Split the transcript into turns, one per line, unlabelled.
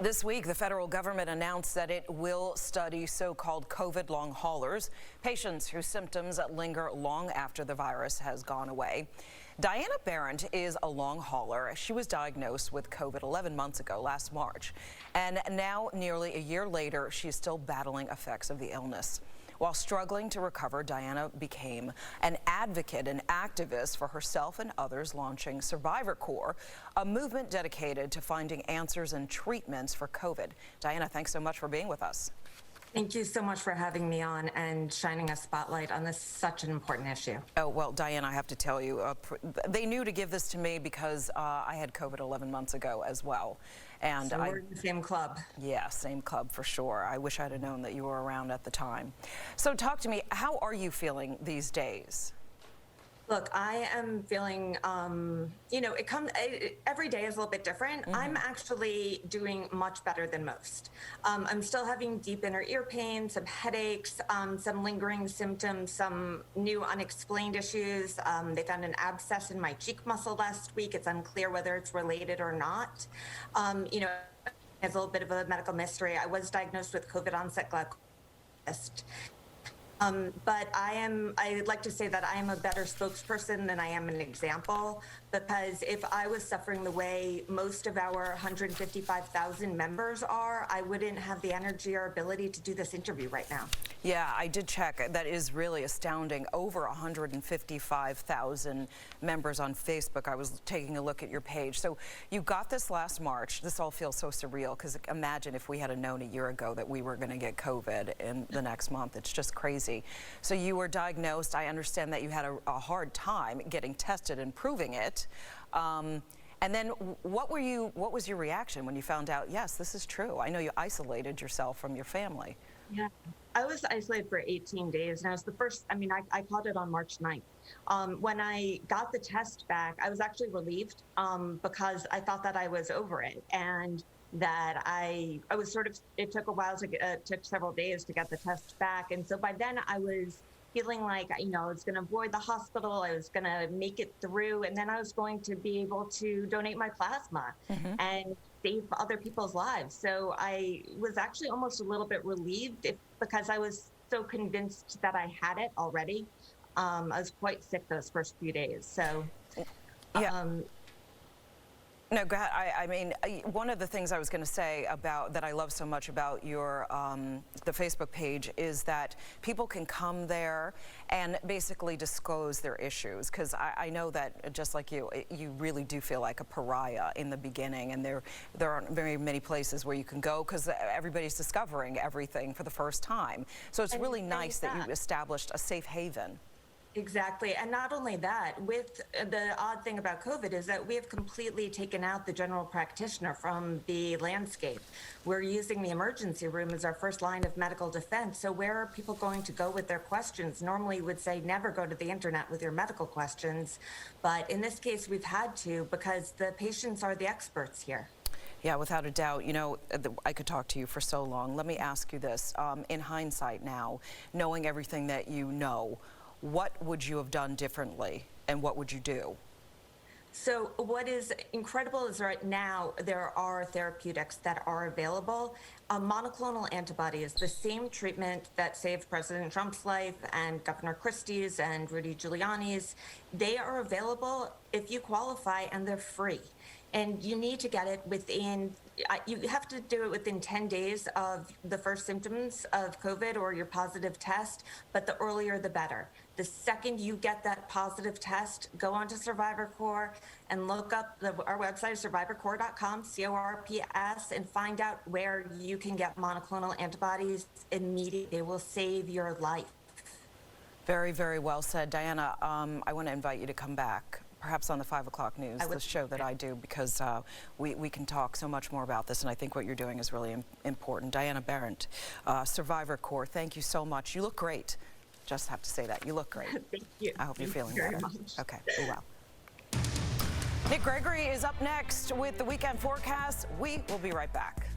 This week, the federal government announced that it will study so-called COVID long haulers, patients whose symptoms linger long after the virus has gone away. Diana Berrent is a long hauler. She was diagnosed with COVID 11 months ago, last March. And now, nearly a year later, she is still battling effects of the illness. While struggling to recover, Diana became an advocate and activist for herself and others, launching Survivor Corps, a movement dedicated to finding answers and treatments for COVID. Diana, thanks so much for being with us.
Thank you so much for having me on and shining a spotlight on this such an important issue.
Oh, well, Diana, I have to tell you, they knew to give this to me because I had COVID 11 months ago as well. And
so we're in the same club.
Yeah, same club for sure. I wish I'd have known that you were around at the time. So talk to me, how are you feeling these days?
Look, I am feeling, every day is a little bit different. I'm actually doing much better than most. I'm still having deep inner ear pain, some headaches, some lingering symptoms, some new unexplained issues. They found an abscess in my cheek muscle last week. It's unclear whether it's related or not. It's a little bit of a medical mystery. I was diagnosed with COVID onset glaucoma. But I'd like to say that I am a better spokesperson than I am an example, because if I was suffering the way most of our 155,000 members are, I wouldn't have the energy or ability to do this interview right now.
Yeah, I did check. That is really astounding. Over 155,000 members on Facebook. I was taking a look at your page. So you got this last March. This all feels so surreal, because imagine if we had known a year ago that we were going to get COVID in the next month. It's just crazy. So you were diagnosed. I understand that you had a hard time getting tested and proving it. And then what was your reaction when you found out, yes, this is true? I know you isolated yourself from your family.
Yeah, I was isolated for 18 days, and I was the first, I caught it on March 9th. When I got the test back, I was actually relieved because I thought that I was over it, and that I was sort of, it took a while to get, took several days to get the test back. And so by then I was feeling like, I was going to avoid the hospital. I was going to make it through. And then I was going to be able to donate my plasma and save other people's lives. So I was actually almost a little bit relieved because I was so convinced that I had it already. I was quite sick those first few days. So,
yeah. No, go ahead. I mean, one of the things I was going to say about that I love so much about your the Facebook page is that people can come there and basically disclose their issues, because I know that just like you really do feel like a pariah in the beginning, and there aren't very many places where you can go because everybody's discovering everything for the first time. So it's really nice that you established a safe haven.
Exactly. And not only that, with the odd thing about COVID is that we have completely taken out the general practitioner from the landscape. We're using the emergency room as our first line of medical defense. So where are people going to go with their questions? Normally you would say never go to the internet with your medical questions. But in this case, we've had to, because the patients are the experts here.
Yeah, without a doubt. I could talk to you for so long. Let me ask you this. In hindsight now, knowing everything that you know, what would you have done differently, and what would you do?
So what is incredible is right now there are therapeutics that are available. A monoclonal antibody is the same treatment that saved President Trump's life and Governor Christie's and Rudy Giuliani's. They are available if you qualify, and they're free. And you need to get it within, you have to do it within 10 days of the first symptoms of COVID or your positive test, but the earlier the better. The second you get that positive test, go onto Survivor Corps and look up our website, survivorcorps.com, CORPS, and find out where you can get monoclonal antibodies immediately. They will save your life.
Very, very well said. Diana, I want to invite you to come back, perhaps on the 5 o'clock news, the show that I do, because we can talk so much more about this, and I think what you're doing is really important. Diana Berrent, Survivor Corps, thank you so much. You look great. Just have to say that. You look great.
Thank you.
I hope you're feeling
very
better.
Much.
Okay, be well. Nick Gregory is up next with the weekend forecast. We will be right back.